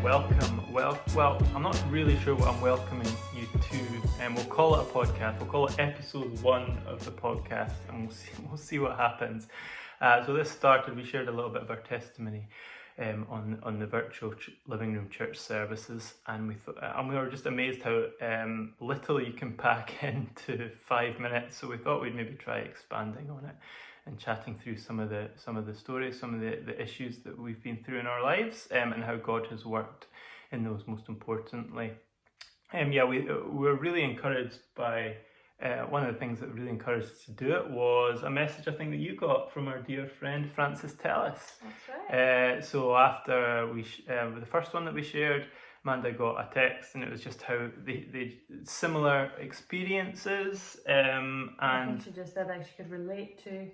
welcome. Well, I'm not really sure what I'm welcoming you to, and we'll call it a podcast. We'll call it episode 1 of the podcast, and we'll see what happens. So this started. We shared a little bit of our testimony on the virtual living room church services, and we were just amazed how little you can pack into 5 minutes. So we thought we'd maybe try expanding on it and chatting through some of the stories, some of the issues that we've been through in our lives, and how God has worked in those, most importantly. We were really encouraged by one of the things that really encouraged us to do it was a message I think that you got from our dear friend Francis Tellis. That's right. So after the first one that we shared, Amanda got a text, and it was just how they similar experiences, and I think she just said she could relate to.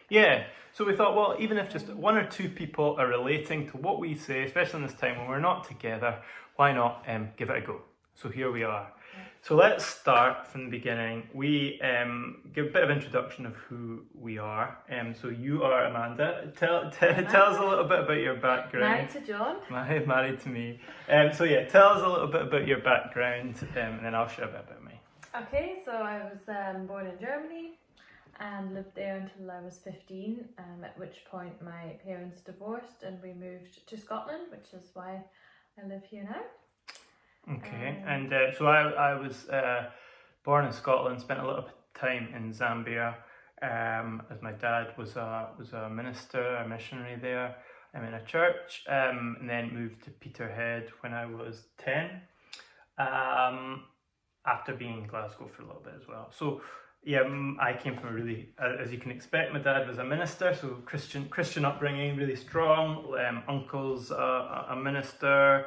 Yeah, so we thought, well, even if just 1 or 2 people are relating to what we say, especially in this time when we're not together, why not give it a go? So here we are. Yeah. So let's start from the beginning. We give a bit of introduction of who we are. So you are Amanda. Tell us a little bit about your background. Married to John. Married to me. Tell us a little bit about your background, and then I'll share a bit about me. Okay, so I was born in Germany and lived there until I was 15, at which point my parents divorced and we moved to Scotland, which is why I live here now. Okay, so I was born in Scotland, spent a little bit of time in Zambia, as my dad was a minister, a missionary there in a church, and then moved to Peterhead when I was 10, after being in Glasgow for a little bit as well. So yeah, I came from a really, as you can expect, my dad was a minister, so Christian upbringing, really strong. Uncle's a minister,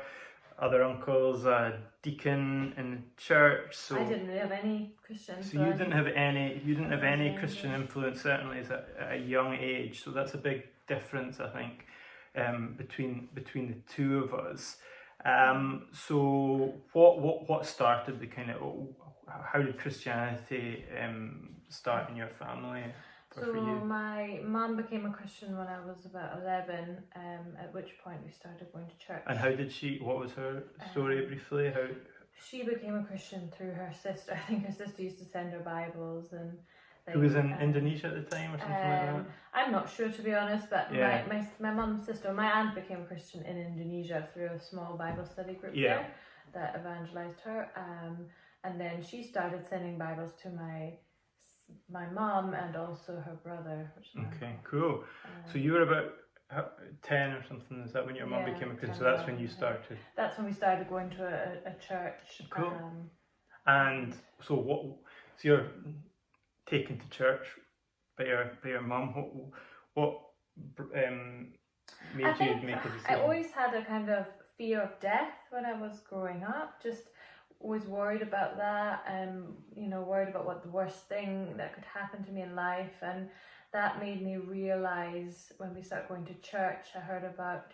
other uncles a deacon in the church. So I didn't really have any Christian. So you didn't have any Christian influence, certainly at a young age. So that's a big difference, I think, between the two of us. So what started the kind of, how did Christianity start in your family? So my mum became a Christian when I was about 11, at which point we started going to church. And how did what was her story briefly? How she became a Christian through her sister. I think her sister used to send her Bibles and who was in Indonesia at the time or something like that? I'm not sure, to be honest, but yeah. my mum's sister, my aunt became a Christian in Indonesia through a small Bible study group there that evangelized her. And then she started sending Bibles to my mom and also her brother. Okay, cool. So you were about 10 or something, is that when your mum became a Christian? So that's when you started? That's when we started going to a church. Cool. And so you're taken to church by your mum. What made you make a decision? I always had a kind of fear of death when I was growing up, just always worried about that, and worried about what the worst thing that could happen to me in life. And that made me realize, when we started going to church, I heard about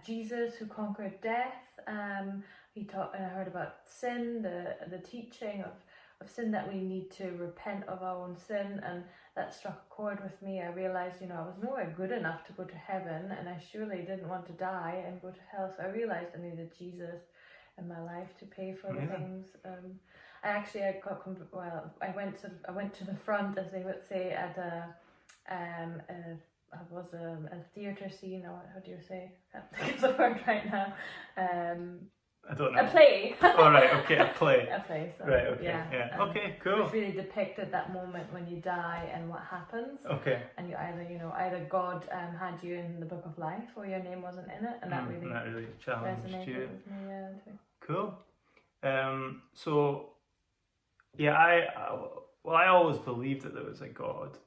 Jesus who conquered death. And I heard about sin, the teaching of sin, that we need to repent of our own sin, and that struck a chord with me. I realized, I was nowhere good enough to go to heaven, and I surely didn't want to die and go to hell. So I realized I needed Jesus in my life to pay for the things. I went to the front, as they would say, at a theatre scene, or how do you say? I can't think of the word right now. I don't know. A play. Oh, right, okay, a play. A play. So, right, okay, yeah. Okay, cool. Which really depicted that moment when you die and what happens. Okay. And you either God had you in the book of life, or your name wasn't in it, and that really challenged you. With me, yeah. Cool. I always believed that there was a God.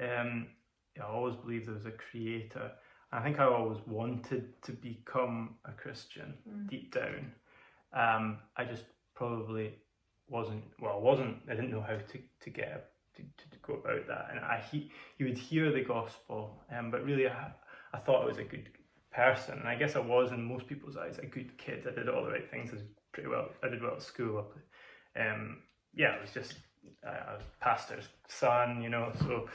I always believed there was a creator. I think I always wanted to become a Christian deep down. I just probably wasn't. I didn't know how to get to go about that. And you would hear the gospel, but really I thought I was a good person, and I guess I was in most people's eyes a good kid. I did all the right things. I did well at school. I was just I was pastor's son, So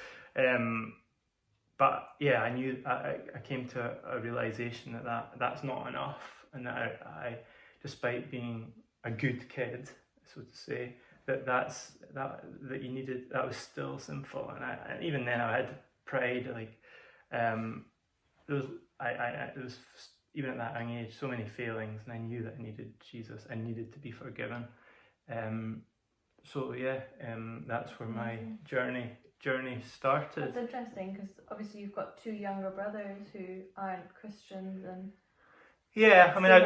but yeah, I knew I came to a realization that's not enough, and that I despite being a good kid, so to say, that you needed, that was still sinful, and even then I had pride, like there was even at that young age so many failings, and I knew that I needed Jesus. I needed to be forgiven. So yeah, that's where my journey started. That's interesting, because obviously you've got two younger brothers who aren't Christians, and yeah, I mean, they're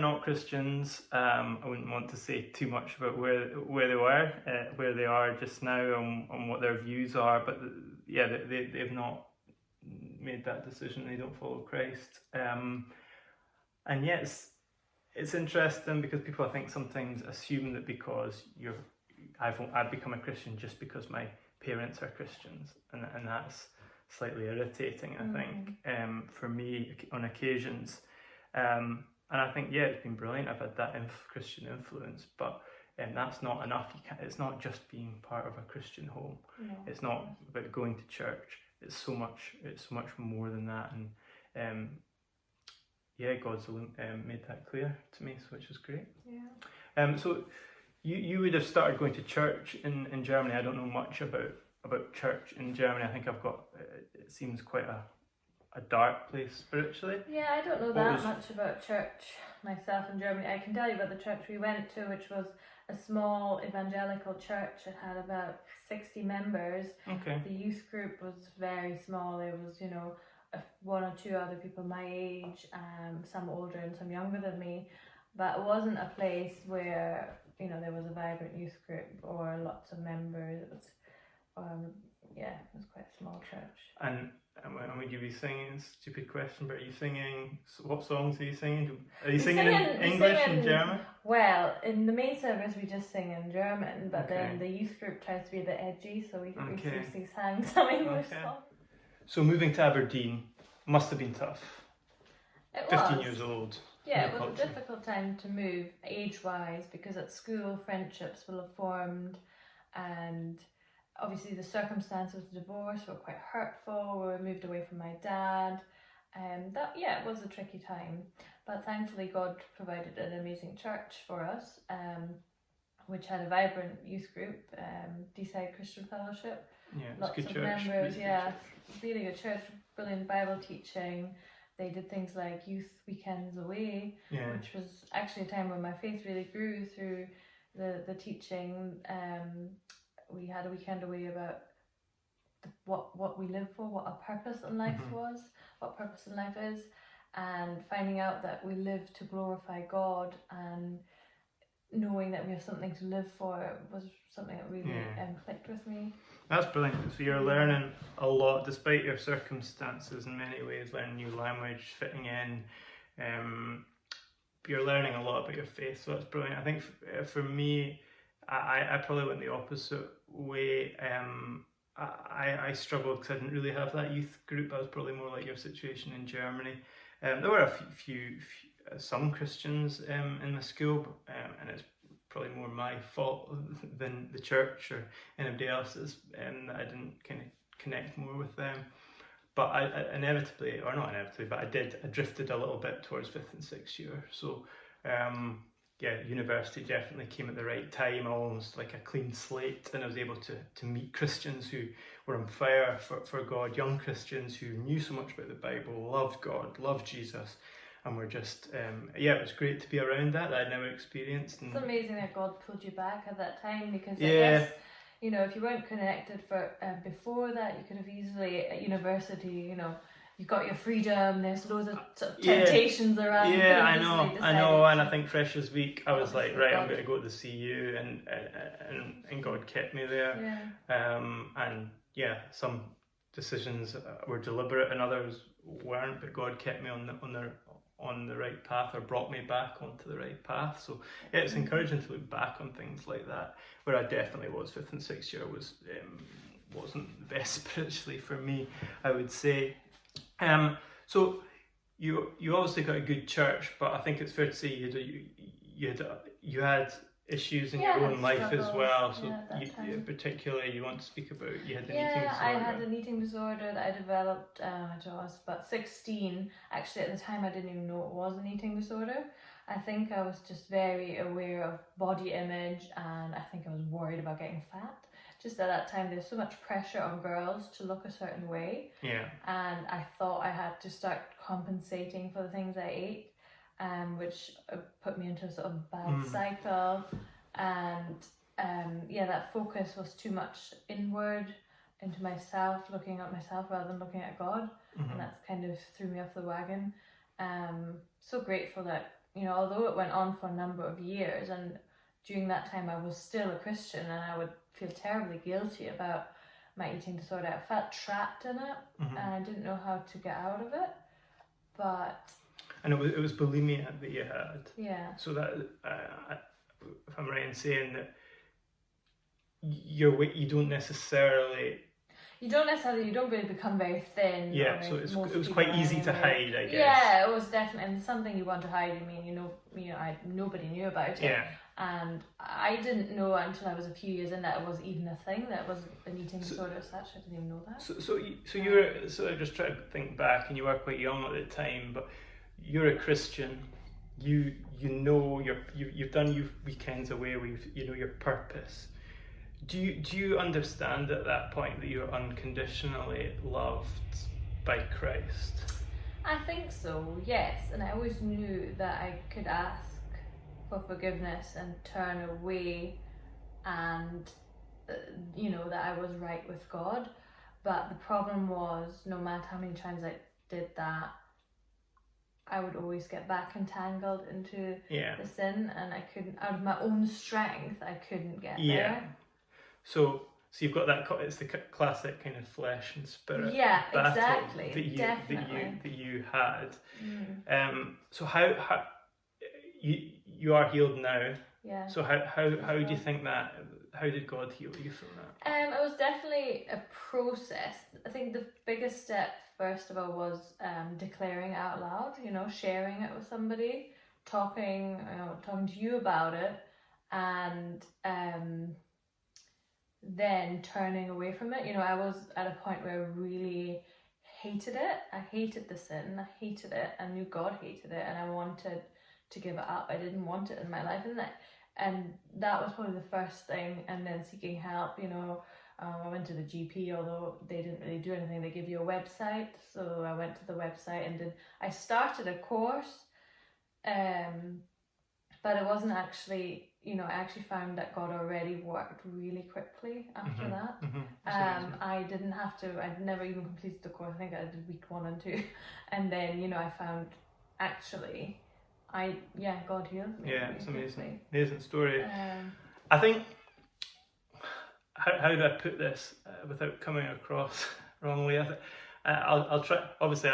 not Christians. I wouldn't want to say too much about where they are just now, and what their views are. But yeah, they've not made that decision. They don't follow Christ. And yes, it's interesting because people, I think, sometimes assume that because I've become a Christian just because my parents are Christians, and that's slightly irritating, I think, for me on occasions. And I think, yeah, it's been brilliant. I've had that Christian influence, but that's not enough. It's not just being part of a Christian home. No. It's not about going to church. It's so much more than that. And yeah, God's made that clear to me, which is great. Yeah. So you would have started going to church in Germany. I don't know much about church in Germany. I think it seems quite a dark place spiritually. Yeah, I don't know much about church myself in Germany. I can tell you about the church we went to, which was a small evangelical church. It had about 60 members. Okay. The youth group was very small. There was, one or two other people my age, some older and some younger than me. But it wasn't a place where, there was a vibrant youth group or lots of members. It was, it was quite a small church. And would you be singing? Stupid question, but are you singing? What songs are you singing? Are you singing in English and German? Well, in the main service we just sing in German, but then the youth group tries to be a bit edgy, so we seriously sang some English songs. So moving to Aberdeen must have been tough. It 15 was. years old. Yeah, it was a difficult time to move age-wise, because at school friendships will have formed, and obviously the circumstances of the divorce were quite hurtful. We moved away from my dad, and it was a tricky time. But thankfully God provided an amazing church for us, which had a vibrant youth group, Deeside Christian Fellowship. Yeah, lots good of church. members. Really good church, brilliant Bible teaching. They did things like youth weekends away, which was actually a time when my faith really grew through the teaching. We had a weekend away about what we live for, what our purpose in life was, what purpose in life is, and finding out that we live to glorify God, and knowing that we have something to live for was something that really clicked with me. That's brilliant. So you're learning a lot despite your circumstances in many ways, learning new language, fitting in. You're learning a lot about your faith, so that's brilliant. I think for me, I probably went the opposite way. I struggled because I didn't really have that youth group. I was probably more like your situation in Germany. There were some Christians in the school, and it's probably more my fault than the church or anybody else's, that I didn't kind of connect more with them. But I drifted a little bit towards 5th and 6th year. So university definitely came at the right time, almost like a clean slate, and I was able to meet Christians who were on fire for God, young Christians who knew so much about the Bible, loved God, loved Jesus, and we're just, it was great to be around that I'd never experienced. It's amazing that God pulled you back at that time, because I guess, if you weren't connected before that, you could have easily, at university, you've got your freedom, there's loads of sort of temptations around. Yeah, I know, and I think Freshers Week, I was like, right, I'm going to go to the CU, and God kept me there. And some decisions were deliberate and others weren't, but God kept me on the right path, or brought me back onto the right path. So it's encouraging to look back on things like that, where I definitely was 5th and 6th year wasn't the best spiritually for me, I would say. So you obviously got a good church, but I think it's fair to say you had issues in Yeah, your I own had life as struggles, well. So yeah, at that time. particularly you want to speak about you had an eating Yeah, disorder. I had an eating disorder that I developed when I was about 16. Actually, at the time, I didn't even know it was an eating disorder. I think I was just very aware of body image, and I think I was worried about getting fat. Just at that time, there's so much pressure on girls to look a certain way. Yeah. And I thought I had to start compensating for the things I ate, which put me into a sort of bad cycle. And yeah, that focus was too much inward into myself, looking at myself rather than looking at God. And that's kind of threw me off the wagon. So grateful that, you know, although it went on for a number of years, and during that time I was still a Christian, and I would feel terribly guilty about my eating disorder. I felt trapped in it, and I didn't know how to get out of it. But and it was bulimia that you had. Yeah. So that if I'm right in saying that your weight, you don't really become very thin. Yeah, so it was quite easy to hide, I guess. Yeah, it was definitely, and something you want to hide. I mean, nobody knew about it. Yeah. And I didn't know until I was a few years in that it was even a thing, that it was an eating disorder as such. I didn't even know that. So you were, so I just try to think back, and you were quite young at the time, but you're a Christian. You know you've done your weekends away with, you know, your purpose. Do you understand at that point that you're unconditionally loved by Christ? I think so, yes. And I always knew that I could ask for forgiveness and turn away, and you know, that I was right with God. But the problem was, no matter how many times I did that, I would always get back entangled into the sin, and I couldn't, out of my own strength, I couldn't get there. So you've got that, it's the classic kind of flesh and spirit battle exactly, that you had. So how you are healed now. Yeah. So how do you think that, how did God heal you from that? It was definitely a process. I think the biggest step, first of all, was declaring out loud, you know, sharing it with somebody, talking to you about it, and then turning away from it. You know, I was at a point where I really hated it. I hated the sin, I hated it, I knew God hated it, and I wanted to give it up. I didn't want it in my life, and that was probably the first thing. And then seeking help, you know, I went to the GP, although they didn't really do anything. They give you a website, so I went to the website and I started a course, but it wasn't actually, you know, I actually found that God already worked really quickly after that. I didn't have to, I'd never even completed the course. I think I did week 1 and 2, and then, you know, I found actually God healed me. Yeah, it's amazing. Amazing story. I think, how do I put this without coming across wrongly? I'll try. Obviously,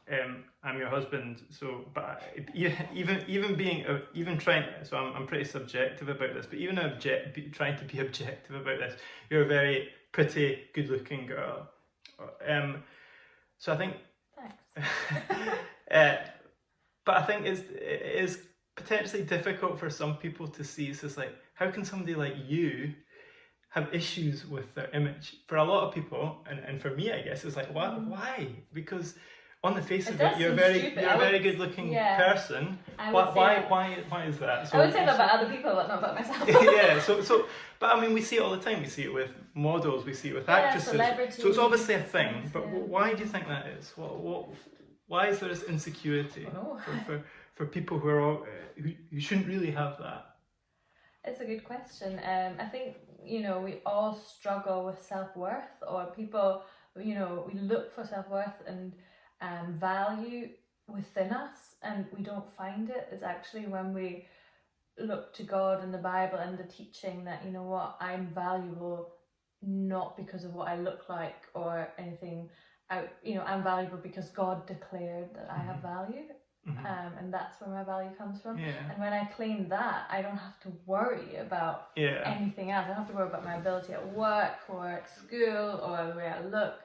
I'm your husband, so but even trying. So I'm pretty subjective about this, but even trying to be objective about this, you're a very pretty, good-looking girl. So I think. Thanks. But I think it is potentially difficult for some people to see. It's just like, how can somebody like you have issues with their image? For a lot of people, and for me, I guess, it's like, why? Because on the face of it, you're a very good-looking person. Why is that? So, I would say that about other people, but not about myself. Yeah. So, but I mean, we see it all the time. We see it with models. We see it with actresses. Celebrities. So it's obviously a thing. But why do you think that is? Why is there this insecurity for people who are who shouldn't really have that? It's a good question. I think, you know, we all struggle with self-worth, or people, you know, we look for self-worth and value within us, and we don't find it. It's actually when we look to God and the Bible and the teaching that, you know what, I'm valuable not because of what I look like or anything. I'm valuable because God declared that I have value, and that's where my value comes from. And when I claim that, I don't have to worry about anything else. I don't have to worry about my ability at work or at school or the way I look.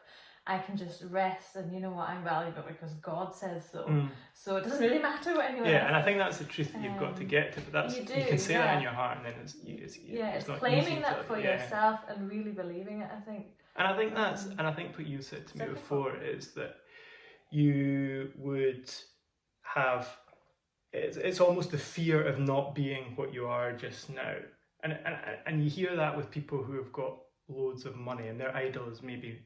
I can just rest, and you know what, I'm valuable because God says so. So it doesn't really matter what anyone else and I think that's the truth that you've got to get to. But that's you can say that in your heart, and then it's not claiming easy that for yourself and really believing it, I think. And I think I think what you said to me before is that you would have. It's almost the fear of not being what you are just now, and you hear that with people who have got loads of money, and their idol is maybe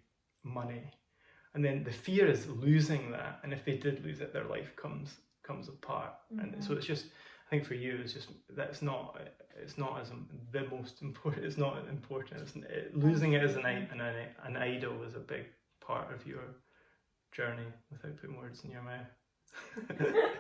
money, and then the fear is losing that, and if they did lose it, their life comes apart. And so it's just, I think for you, it's just that it's not as the most important. It's not important. Losing it as an idol is a big part of your journey, without putting words in your mouth.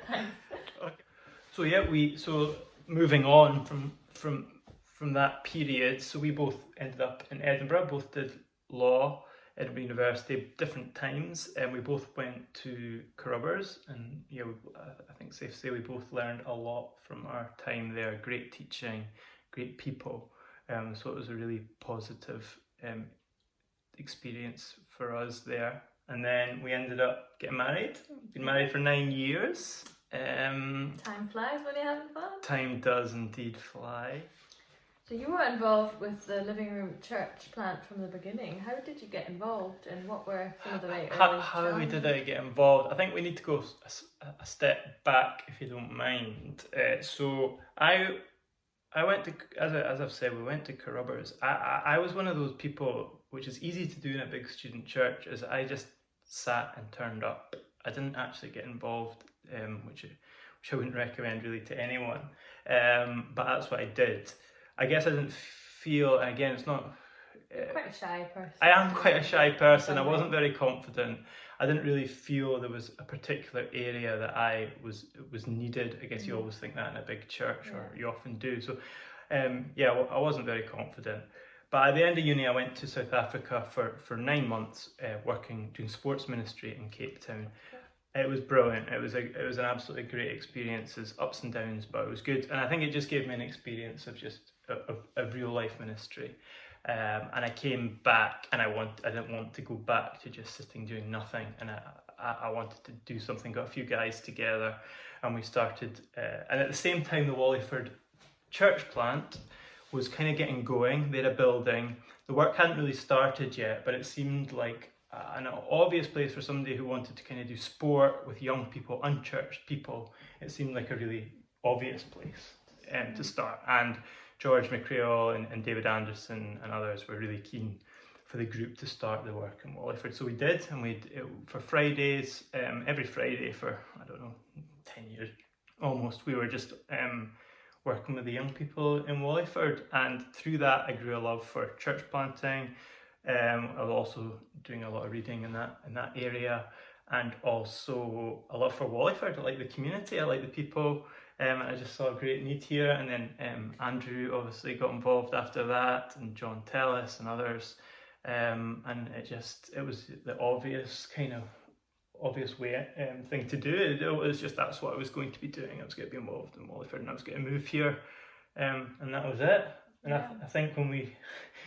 Thanks. Okay. So moving on from that period, so we both ended up in Edinburgh, both did law, Edinburgh University, different times, and we both went to Carrubbers, and I think safe to say we both learned a lot from our time there. Great teaching, great people, so it was a really positive experience for us there. And then we ended up getting married. Been married for 9 years. Time flies when you're having fun. Time does indeed fly. So you were involved with the living room church plant from the beginning. How did you get involved, and what were some of the early How did I get involved? I think we need to go a step back, if you don't mind. So I went to, as I've said, we went to Carrubbers. I was one of those people, which is easy to do in a big student church, is I just sat and turned up. I didn't actually get involved, which I wouldn't recommend really to anyone. But that's what I did. I guess I didn't feel, and again, it's not... quite a shy person. I am quite a shy person. I wasn't very confident. I didn't really feel there was a particular area that I was needed. I guess you always think that in a big church, or you often do. So, I wasn't very confident. But at the end of uni, I went to South Africa for 9 months, doing sports ministry in Cape Town. It was brilliant. It was an absolutely great experience. There's ups and downs, but it was good. And I think it just gave me an experience of just of real life ministry. And I came back, and I didn't want to go back to just sitting doing nothing. And I wanted to do something. Got a few guys together, and we started. And at the same time, the Wallyford church plant was kind of getting going. They had a building. The work hadn't really started yet, but it seemed like an obvious place for somebody who wanted to kind of do sport with young people, unchurched people. It seemed like a really obvious place to start. And George McCrail and David Anderson and others were really keen for the group to start the work in Wallyford. So we did, and for Fridays, every Friday for, 10 years almost, we were just working with the young people in Wallyford. And through that, I grew a love for church planting. I was also doing a lot of reading in that area, and also a love for Wallyford. I like the community, I like the people. I just saw a great need here, and then Andrew obviously got involved after that, and John Tellis and others, and it was the obvious way thing to do. It was just, that's what I was going to be doing. I was going to be involved in Wallyford, and I was going to move here, and that was it. And I think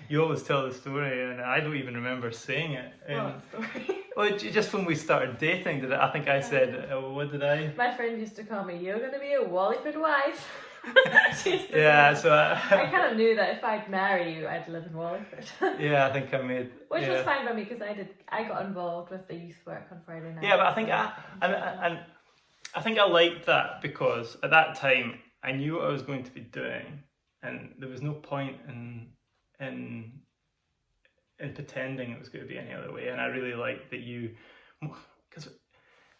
you always tell the story, and I don't even remember saying it. What story? Well, just when we started dating, I think I said, what did I? My friend used to call me, "You're going to be a Wallyford wife." So I kind of knew that if I'd marry you, I'd live in Wallyford. Yeah, I think I made... Which was fine by me, because I got involved with the youth work on Friday night. Yeah, but I think I think I liked that, because at that time, I knew what I was going to be doing. And there was no point in pretending it was going to be any other way. And I really liked that because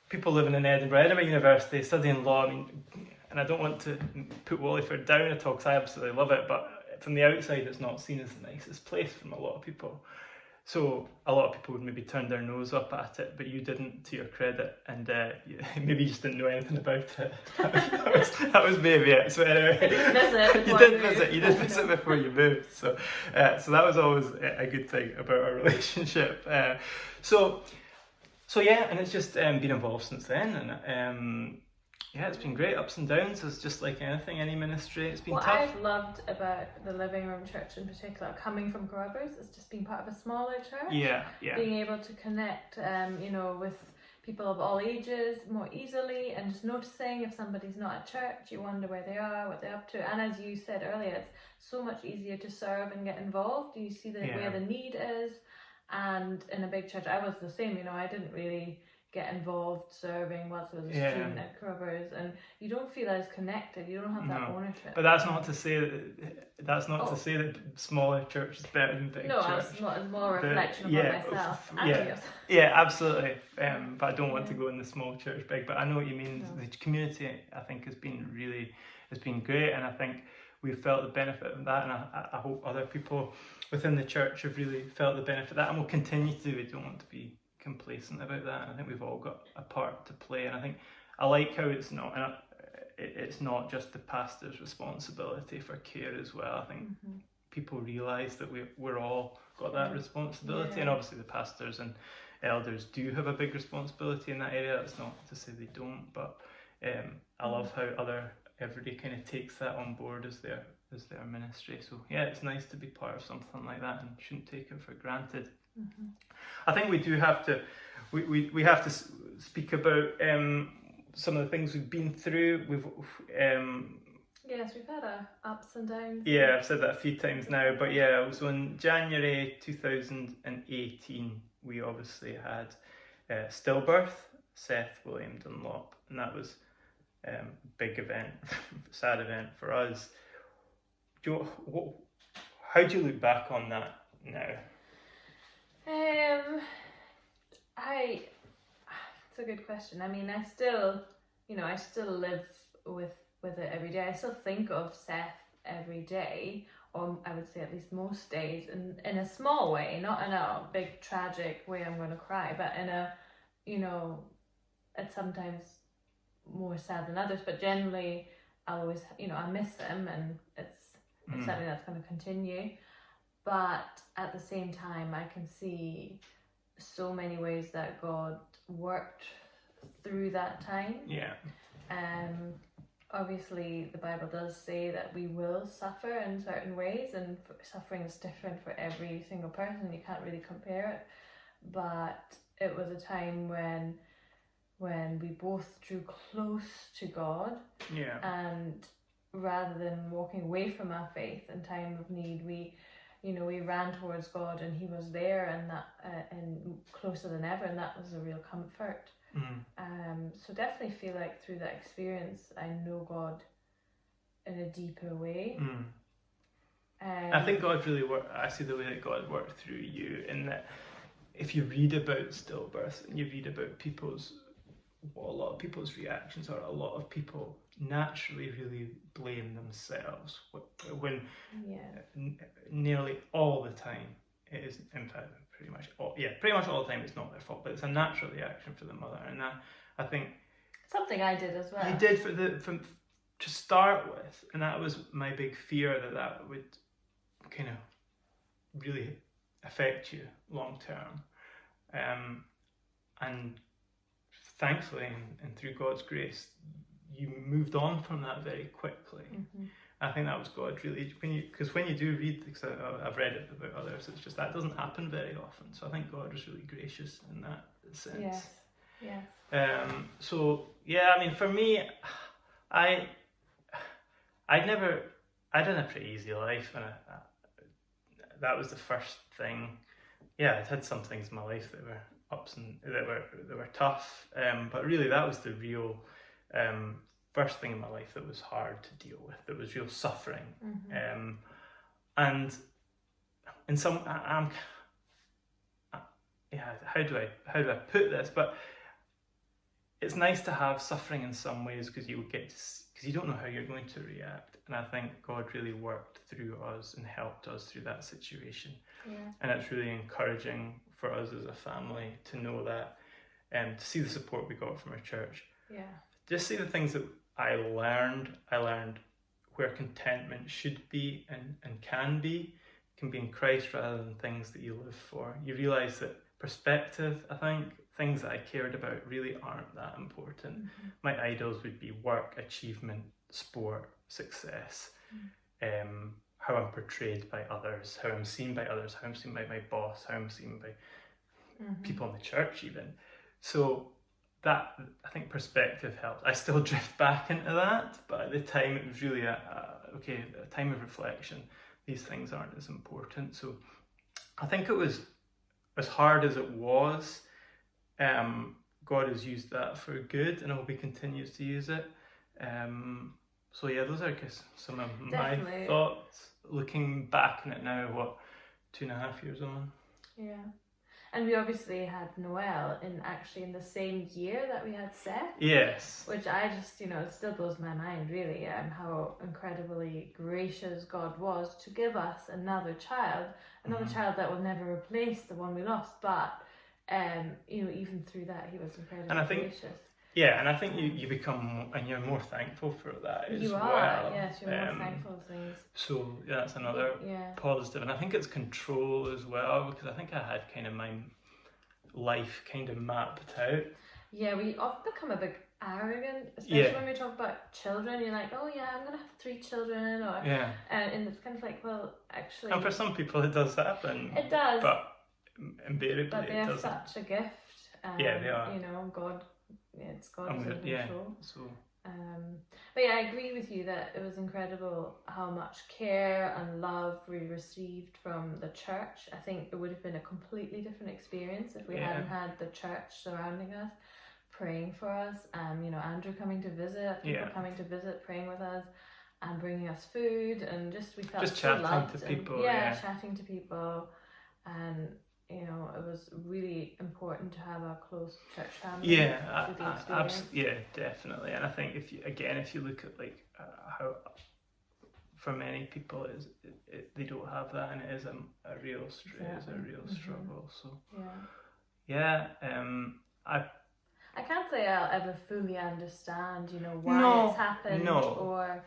people living in Edinburgh University, studying law, and I don't want to put Wallyford down at all, because I absolutely love it, but from the outside, it's not seen as the nicest place from a lot of people. So a lot of people would maybe turn their nose up at it, but you didn't, to your credit, and maybe you just didn't know anything about it. that was maybe it. So anyway, you did visit before you moved. So that was always a good thing about our relationship. So yeah, and it's just been involved since then, and Yeah, it's been great, ups and downs. It's just like anything, any ministry. It's been what tough. I've loved about the Living Room Church in particular, coming from Grubbers, is just being part of a smaller church. Yeah. Being able to connect, with people of all ages more easily, and just noticing if somebody's not at church, you wonder where they are, what they're up to. And as you said earlier, it's so much easier to serve and get involved. You see where the need is. And in a big church, I was the same. I didn't really get involved serving whilst I was a student at Grubbers, and you don't feel as connected. You don't have that ownership. But that's not to say to say that smaller church is better than big church. No, it's more a reflection of myself. Yeah, absolutely. But I don't want to go in the small church big. But I know what you mean. No. The community, I think, has been great, and I think we've felt the benefit of that, and I hope other people within the church have really felt the benefit of that, and will continue to. We don't want to be complacent about that, and I think we've all got a part to play. And I think I like how it's not just the pastor's responsibility for care as well. I think people realise that we're all got that responsibility, and obviously the pastors and elders do have a big responsibility in that area. That's not to say they don't, but I love how everybody kind of takes that on board as their ministry. So yeah, it's nice to be part of something like that, and shouldn't take it for granted. I think we do have to we have to speak about some of the things we've been through. Yes, we've had our ups and downs. Yeah, I've said that a few times now, but yeah, so in January 2018 we obviously had stillbirth, Seth William Dunlop, and that was a big event, sad event for us. How do you look back on that now? It's a good question. I mean, I still live with it every day. I still think of Seth every day, or I would say at least most days, in a small way, not in a big tragic way I'm going to cry, but in a, it's sometimes more sad than others, but generally I'll always, I miss him, and it's something that's going to continue. But at the same time, I can see so many ways that God worked through that time. Yeah. Obviously, the Bible does say that we will suffer in certain ways, and suffering is different for every single person. You can't really compare it. But it was a time when we both drew close to God. Yeah. And rather than walking away from our faith in time of need, we ran towards God, and He was there, and that and closer than ever, and that was a real comfort. So definitely feel like through that experience, I know God in a deeper way. I think God really worked. I see the way that God worked through you, in that if you read about stillbirth and you read about what a lot of people's reactions are, a lot of people naturally really blame themselves when nearly all the time it is, in fact, pretty much all the time it's not their fault, but it's a natural reaction for the mother. And I think something I did as well. You did to start with, and that was my big fear, that would kind of really affect you long term. And thankfully, and through God's grace, you moved on from that very quickly. I think that was God really, because when you do read, because I've read it about others, it's just that doesn't happen very often. So I think God was really gracious in that sense. Yes. So yeah, I mean, for me, I had a pretty easy life, and that was the first thing. Yeah, I'd had some things in my life that were ups and that were tough, but really that was the real first thing in my life that was hard to deal with. That was real suffering, and in some, how do I put this? But it's nice to have suffering in some ways, because you don't know how you're going to react. And I think God really worked through us and helped us through that situation. Yeah. And it's really encouraging for us as a family to know that, to see the support we got from our church. Yeah. Just see the things that I learned where contentment should be and can be in Christ rather than things that you live for. You realise that perspective, I think, things that I cared about really aren't that important. My idols would be work, achievement, sport, success, how I'm portrayed by others, how I'm seen by others, how I'm seen by my boss, how I'm seen by people in the church even. So that, I think perspective helps. I still drift back into that, but at the time it was really a time of reflection. These things aren't as important. So I think it was, as hard as it was, God has used that for good, and I hope he continues to use it. So yeah, those are, I guess, some of my thoughts looking back on it now, 2.5 years on. Yeah. And we obviously had Noel in the same year that we had Seth. Yes. Which I just, it still blows my mind really, how incredibly gracious God was to give us another child that will never replace the one we lost. But, even through that, he was incredibly gracious. Yeah, and I think you become, and you're more thankful for that as well. Yes, you're more thankful for things. So yeah, that's another positive. And I think it's control as well, because I think I had kind of my life kind of mapped out. Yeah, we often become a bit arrogant, especially when we talk about children. You're like, oh yeah, I'm going to have 3 children. And it's kind of like, well, actually... And for some people it does happen. It does. But invariably but they are such a gift. Yeah, they are. God... it's God who's in control. So. But yeah, I agree with you that it was incredible how much care and love we received from the church. I think it would have been a completely different experience if we hadn't had the church surrounding us, praying for us. Andrew coming to visit, people coming to visit, praying with us, and bringing us food, and we felt just so loved. To people, chatting to people, and it was really important to have a close church family. Definitely. And I think if you look at how for many people they don't have that, and it is a real struggle. So I can't say I'll ever fully understand why it's happened or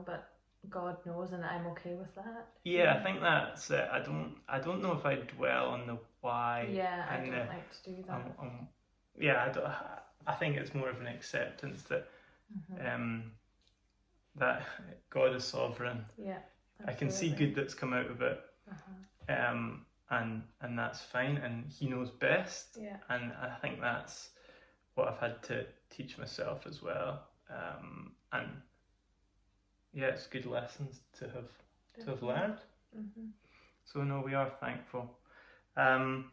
but God knows, and I'm okay with that. Yeah, I think that's it. I don't know if I dwell on the why. Yeah, I don't like to do that. I think it's more of an acceptance that that God is sovereign. Yeah, absolutely. I can see good that's come out of it. And that's fine, and he knows best. Yeah. And I think that's what I've had to teach myself as well. And yeah, it's good lessons to have learned. So no, we are thankful. And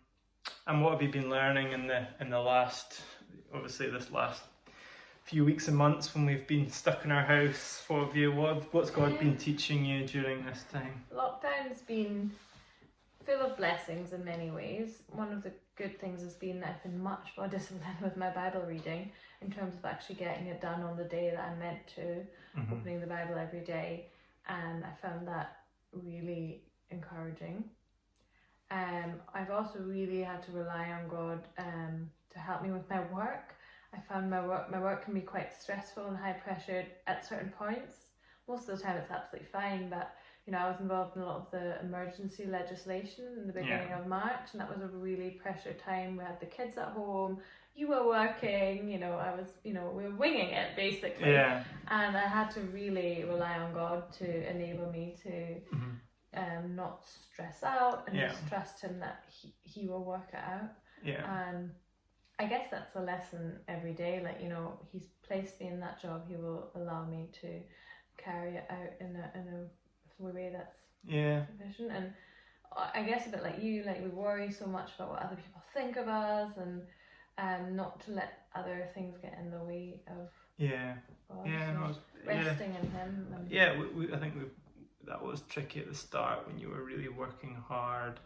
what have you been learning in the last, obviously this last few weeks and months when we've been stuck in our house? What's God been teaching you during this time? Lockdown's been full of blessings in many ways. One of the good things has been that I've been much more disciplined with my Bible reading, in terms of actually getting it done on the day that I'm meant to, opening the Bible every day, and I found that really encouraging. I've also really had to rely on God to help me with my work. I found my work can be quite stressful and high pressured at certain points. Most of the time it's absolutely fine, but I was involved in a lot of the emergency legislation in the beginning of March, and that was a really pressured time. We had the kids at home, you were working, I was, we were winging it basically. Yeah. And I had to really rely on God to enable me to not stress out and just trust him that he will work it out. Yeah. And I guess that's a lesson every day. He's placed me in that job. He will allow me to carry it out in a way that's sufficient. And I guess a bit like you, we worry so much about what other people think of us, and not to let other things get in the way of God, resting in him. I think that was tricky at the start when you were really working hard.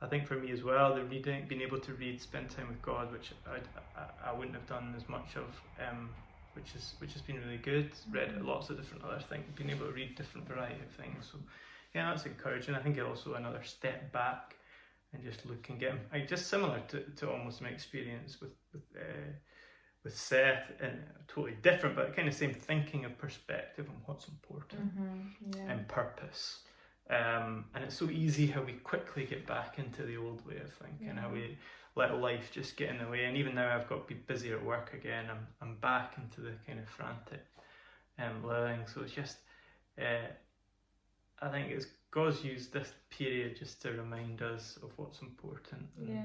I think for me as well, the reading, being able to read, spend time with God, which I wouldn't have done as much of, which has been really good. Read lots of different other things, being able to read different variety of things. So yeah, that's encouraging. I think it also another step back and just look and get just similar to almost my experience with Seth, and totally different, but kind of same thinking of perspective on what's important and purpose. And it's so easy how we quickly get back into the old way of thinking, how we let life just get in the way. And even now I've got to be busy at work again. I'm back into the kind of frantic living. So it's just, I think it's God's used this period just to remind us of what's important. Yeah.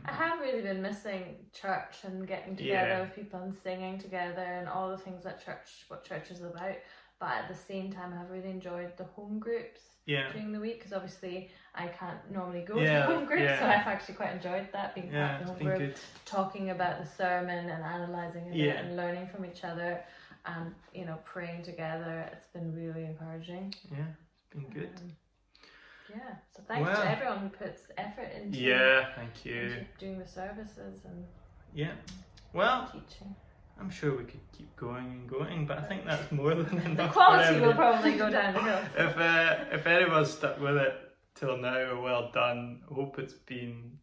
I have really been missing church and getting together with people and singing together and all the things that what church is about. But at the same time, I've really enjoyed the home groups during the week, because obviously I can't normally go to home groups, so I've actually quite enjoyed that, being part of the home group, good. Talking about the sermon and analysing it and learning from each other, and praying together. It's been really encouraging. Yeah, it's been good. So thanks to everyone who puts effort into thank you, into doing the services and teaching. I'm sure we could keep going and going, but I think that's more than enough. The quality will probably go down the hill. If anyone's stuck with it till now, well done. Hope it's been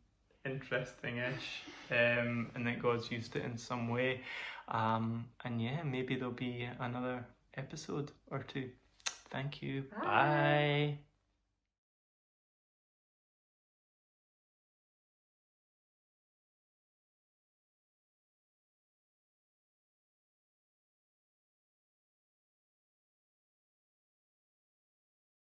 interesting-ish, and that God's used it in some way. And maybe there'll be another episode or two. Thank you. Bye.